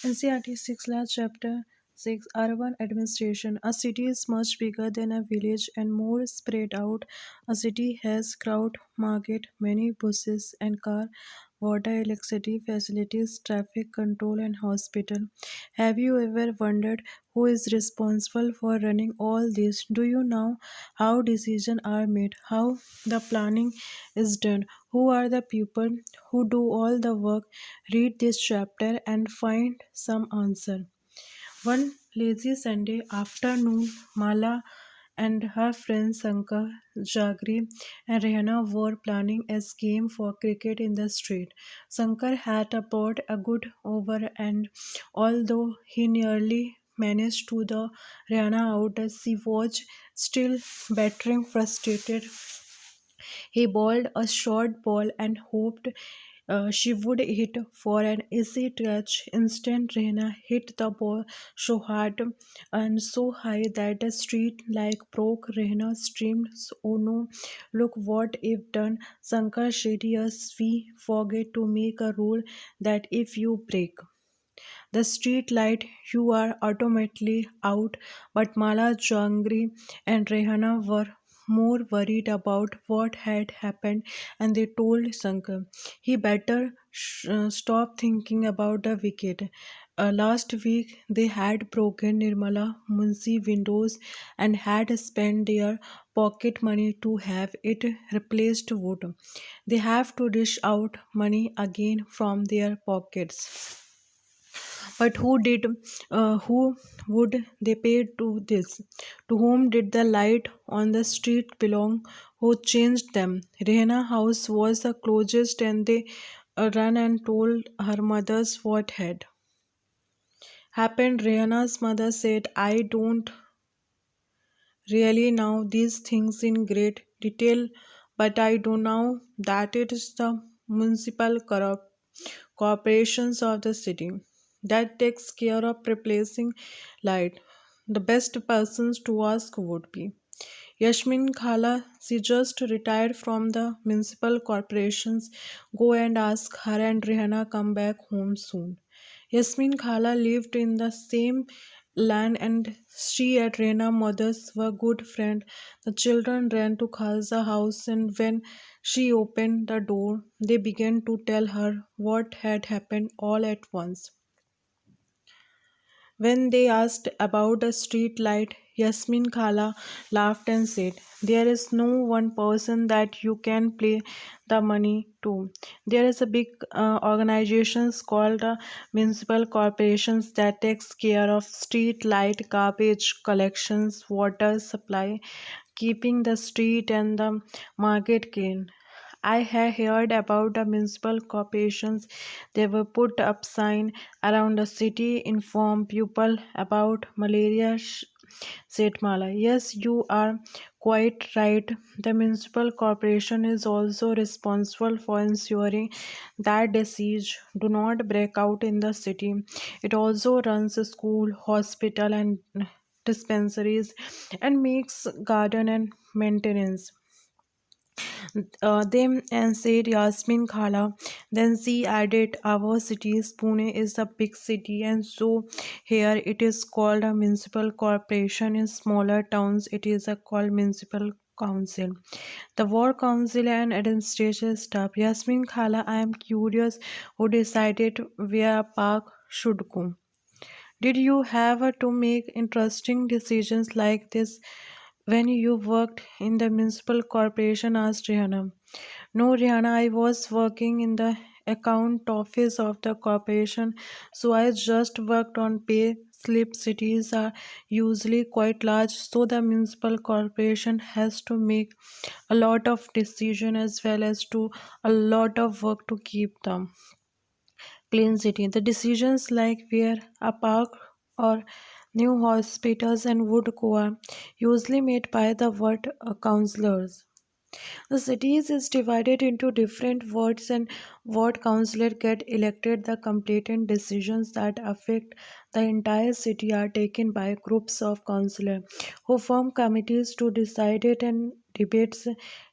NCRT 6 Lakh Chapter 6 Urban Administration. A city is much bigger than a village and more spread out. A city has crowd, market, many buses and car, water, electricity, facilities, traffic control and hospital. Have you ever wondered who is responsible for running all this? Do you know how decisions are made, how the planning is done, who are the people who do all the work? Read this chapter and find some answer. One lazy Sunday afternoon, Mala and her friends Sankar, Jagri, and Rehana were planning a game for cricket in the street. Sankar had bought a good over, and although he nearly managed to the Rehana out, she was still battering frustrated. He bowled a short ball and hoped she would hit for an easy catch. Instant Rehna hit the ball so hard and so high that the street like broke. Rehna screamed, "Oh no, look what I've done." Sankar said, "Yes, we forget to make a rule that if you break the street light, you are automatically out." But Mala, Jangri, and Rehana were more worried about what had happened, and they told Shankar he better stop thinking about the wicket. Last week, they had broken Nirmala Munsi windows and had spent their pocket money to have it replaced wood. They have to dish out money again from their pockets. But who would they pay to this? To whom did the light on the street belong? Who changed them? Rehna house was the closest, and they ran and told her mothers what had happened. Rehna's mother said, "I don't really know these things in great detail, but I do know that it is the municipal corporations of the city that takes care of replacing light. The best persons to ask would be Yasmin Khala. She just retired from the municipal corporations. Go and ask her, and Rihanna come back home soon." Yasmin Khala lived in the same land, and she and Rena mothers were good friends. The children ran to Khalsa house, and when she opened the door, they began to tell her what had happened all at once. When they asked about the street light, Yasmin Khala laughed and said, "There is no one person that you can pay the money to. There is a big organizations called municipal corporations that takes care of street light, garbage collections, water supply, keeping the street and the market clean. I have heard about the municipal corporations. They will put up sign around the city, inform people about malaria," said Mala. "Yes, you are quite right. The municipal corporation is also responsible for ensuring that disease do not break out in the city. It also runs a school, hospital, and dispensaries, and makes garden and maintenance them, and said Yasmin Khala. Then she added, "Our cities, Pune is a big city, and so here it is called a municipal corporation. In smaller towns, it is a called municipal council. The ward council and administration staff." Yasmin Khala, I am curious who decided where a park should go. Did you have to make interesting decisions like this when you worked in the municipal corporation? Asked Rihanna. "No, Rihanna, I was working in the account office of the corporation, so I just worked on pay slip. Cities are usually quite large, so the municipal corporation has to make a lot of decision as well as to a lot of work to keep them clean city. The decisions like where a park or new hospitals and would go are usually made by the ward councillors. The cities is divided into different wards, and ward councillor get elected. The completed decisions that affect the entire city are taken by groups of councillors who form committees to decide it, and debates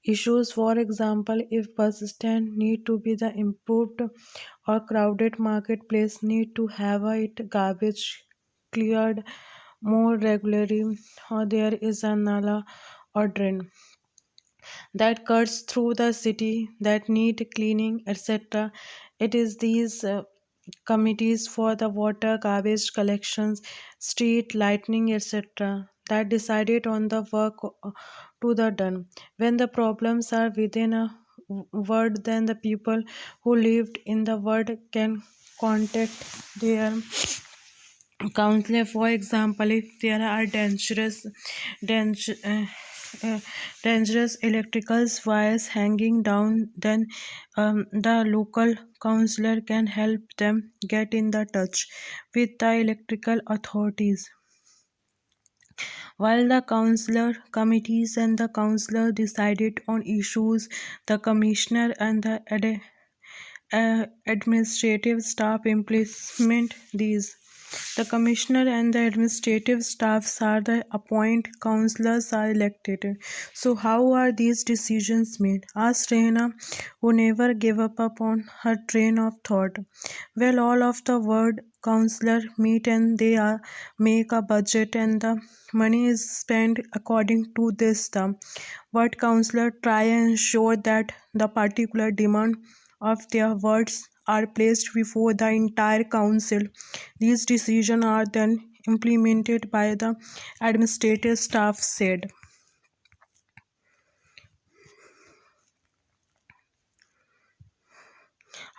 issues. For example, if bus stand need to be the improved or crowded marketplace need to have it garbage cleared more regularly, or there is a nala or drain that cuts through the city that need cleaning, etc. It is these committees for the water, garbage collections, street lighting, etc. that decided on the work to the done. When the problems are within a word, then the people who lived in the word can contact their counselor. For example, if there are danger, uh, dangerous electrical wires hanging down, then the local counselor can help them get in the touch with the electrical authorities. While the counselor committees and the counselor decided on issues, the commissioner and the administrative staff implement these. The commissioner and the administrative staffs are the appoint, councillors are elected. So how are these decisions made? Asked Rehna, who never gave up on her train of thought. Well, all of the word councillor meet and they are make a budget and the money is spent according to this. The word councillor try and ensure that the particular demand of their words are placed before the entire council. These decisions are then implemented by the administrative staff said.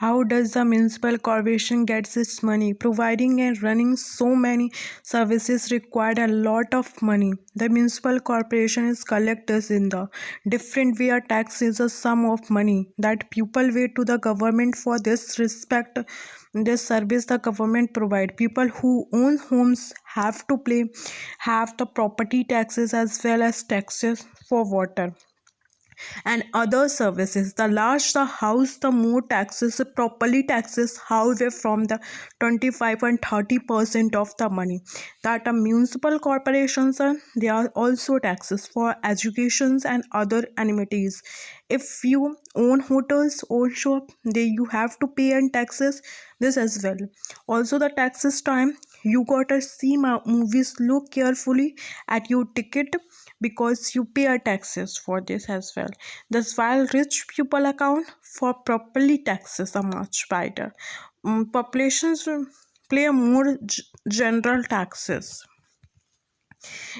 How does the municipal corporation gets its money? Providing and running so many services required a lot of money. The municipal corporation is collectors in the different way. A tax is a sum of money that people pay to the government for this respect. This service the government provide. People who own homes have the property taxes as well as taxes for water and other services. The larger the house, the more taxes, properly taxes, however, from the 25 and 30% of the money that a municipal corporations earn. There are also taxes for educations and other amenities. If you own hotels or shop, they you have to pay and taxes this as well. Also, the taxes time you gotta see movies. Look carefully at your ticket because you pay a taxes for this as well. Thus, while rich people account for properly taxes are much wider, populations play a more general taxes.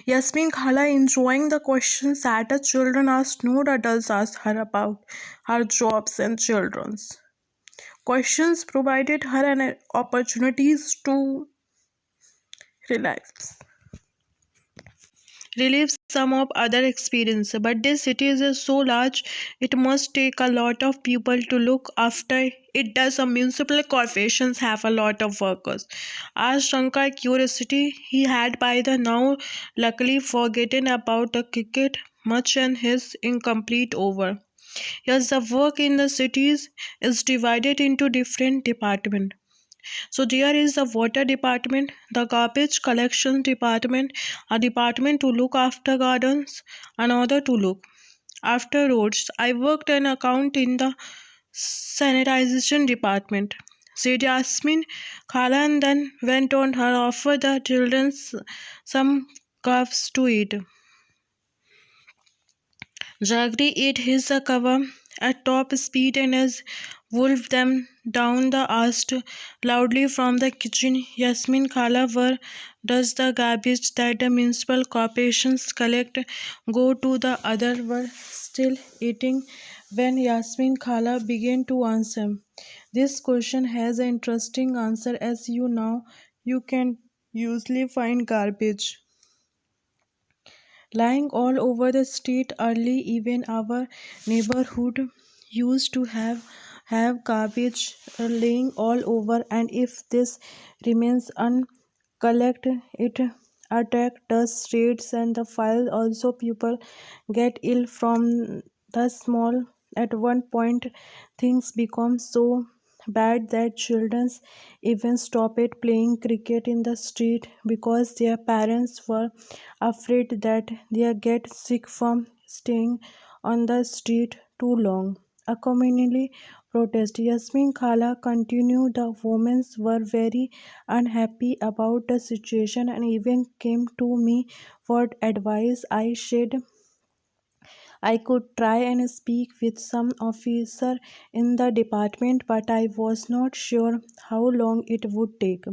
Yasmin Khala enjoying the questions that the children asked, no adults asked her about her jobs and children's. Questions provided her an opportunities to relax. Relive some of other experience, but this city is so large it must take a lot of people to look after it. Does a municipal corporations have a lot of workers? Asked Shankar curiosity. He had by the now luckily forgotten about the cricket much and his incomplete over. Yes, the work in the cities is divided into different departments. So there is the water department, the garbage collection department, a department to look after gardens, another to look after roads. I worked an account in the sanitization department, said Yasmin Khala, and then went on her offer the children some cups to eat. Jagri ate his cover at top speed and as wolfed them down the asked loudly from the kitchen, Yasmin Khala, where does the garbage that the municipal corporations collect go to? The other were still eating when Yasmin Khala began to answer. This question has an interesting answer. As you know, you can usually find garbage lying all over the street. Early even our neighborhood used to have garbage laying all over, and if this remains uncollected it attract dust rates and the file. Also people get ill from the small. At one point things become so bad that children even stopped playing cricket in the street because their parents were afraid that they get sick from staying on the street too long. A communally protest. Yasmin Khala continued. The women were very unhappy about the situation and even came to me for advice. I could try and speak with some officer in the department, but I was not sure how long it would take.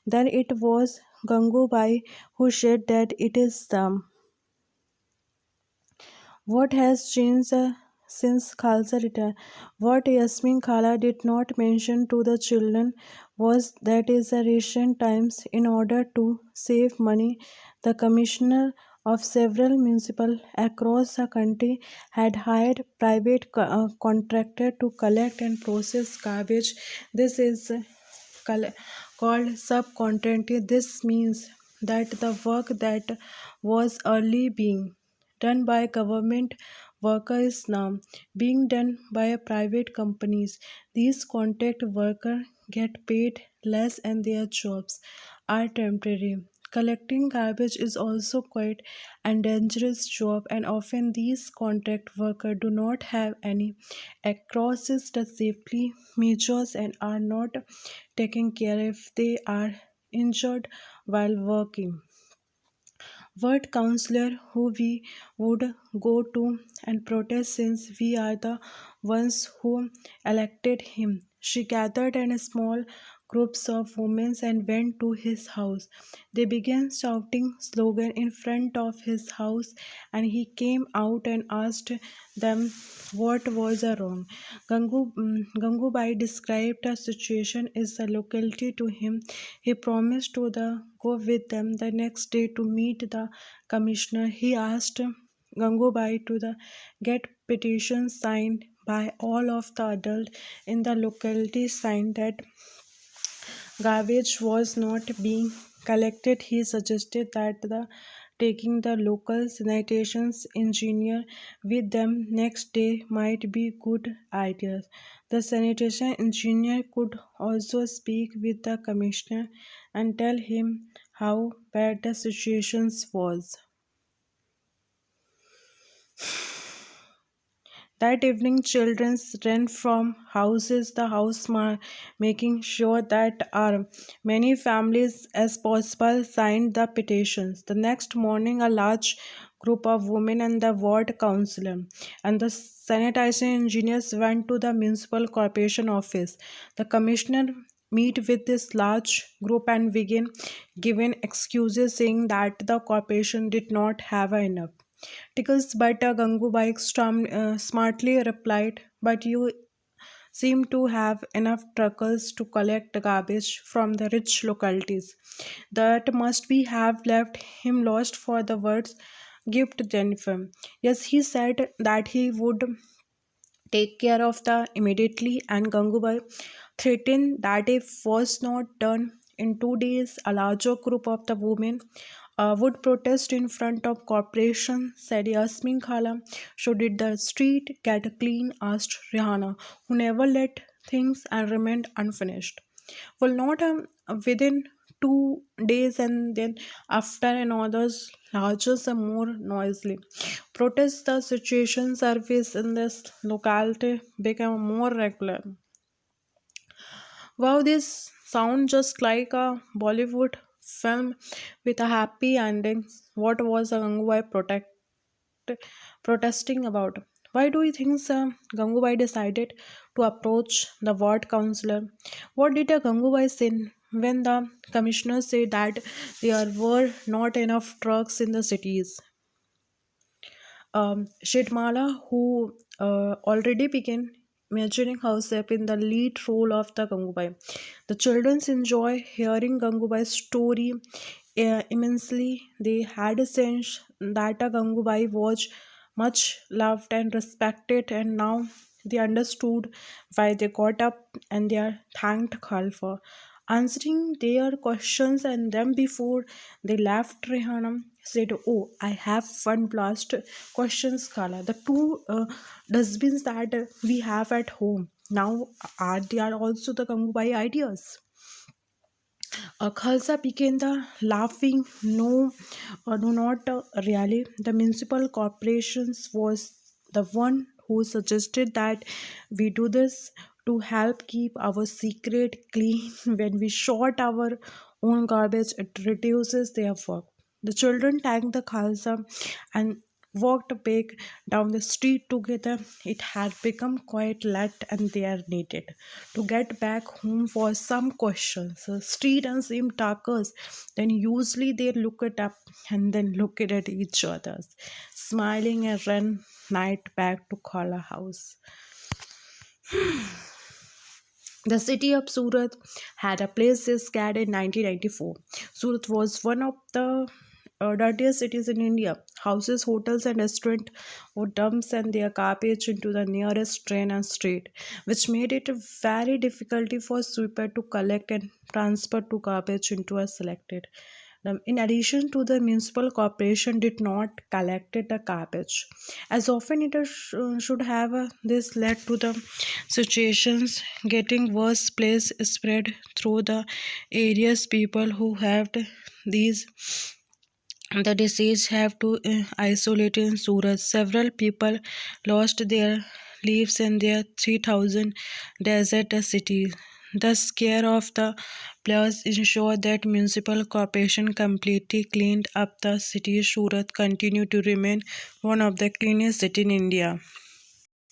Then it was Gangubai who said that it is what has changed since Khalsa retired? What Yasmin Khala did not mention to the children was that in the recent times, in order to save money, the commissioner of several municipal across the country had hired private contractor to collect and process garbage. This is col- called subcontracting. This means that the work that was early being done by government workers is now being done by private companies. These contract workers get paid less and their jobs are temporary. Collecting garbage is also quite a dangerous job, and often these contract workers do not have any across the safety measures and are not taken care if they are injured while working. Word counselor who we would go to and protest since we are the ones who elected him. She gathered in small groups of women and went to his house. They began shouting slogan in front of his house, and he came out and asked them what was wrong. Gangubai described the situation as a locality to him. He promised to go with them the next day to meet the commissioner. He asked Gangubai to get petitions signed by all of the adults in the locality signed that garbage was not being collected. He suggested that the taking the local sanitation engineer with them next day might be good idea. The sanitation engineer could also speak with the commissioner and tell him how bad the situation was. That evening, children ran from houses to house, making sure that as many families as possible signed the petitions. The next morning, a large group of women and the ward councillor and the sanitation engineers went to the municipal corporation office. The commissioner meet with this large group and began giving excuses saying that the corporation did not have enough tickets, but Gangubai smartly replied, "But you seem to have enough truckers to collect garbage from the rich localities. That must be have left him lost for the words gift Jennifer." Yes, he said that he would take care of the immediately, and Gangubai threatened that if was not done in 2 days, a larger group of the women would protest in front of corporation, said Yasmin Khala. So did the street get clean? Asked Rihanna, who never let things and remained unfinished. Well, not within 2 days, and then after another larger and more noisily. Protest the situation service in this locality became more regular. Wow, this sound just like a Bollywood film with a happy ending. What was Gangubai protesting about? Why do you think Gangubai decided to approach the ward councillor? What did Gangubai say when the commissioner said that there were not enough trucks in the cities? Shitmala, who already began imagining herself in the lead role of the Gangubai. The children enjoy hearing Gangubai's story immensely. They had a sense that a Gangubai was much loved and respected, and now they understood why they got up and they thanked Khal for answering their questions. And then before they left, Rehanam said, "Oh, I have one blast questions, Kala. The two dustbins that we have at home now, are they are also the Gangubai ideas?" Khalsa began the laughing. No, no, not really. The municipal corporations was. the one who suggested that we do this to help keep our secret clean. When we sort our own garbage, it reduces their work. The children thanked the Khalsa and walked back down the street together. It had become quite late and they are needed to get back home for some questions. The street and seemed darker. Then usually they look it up and then look at each other, smiling and ran night back to Khala house. The city of Surat had a place scared in 1994. Surat was one of the dirtiest cities in India. Houses, hotels, and restaurants would dump and their garbage into the nearest drain and street, which made it very difficult for sweeper to collect and transfer to garbage into a selected. In addition to the municipal corporation did not collect the garbage as often it should have. This led to the situations getting worse. Place spread through the areas. People who have these the disease have to isolate in Surat. Several people lost their lives in their 3000 desert cities. The scare of the players ensured that municipal corporation completely cleaned up the city. Surat continued to remain one of the cleanest cities in India.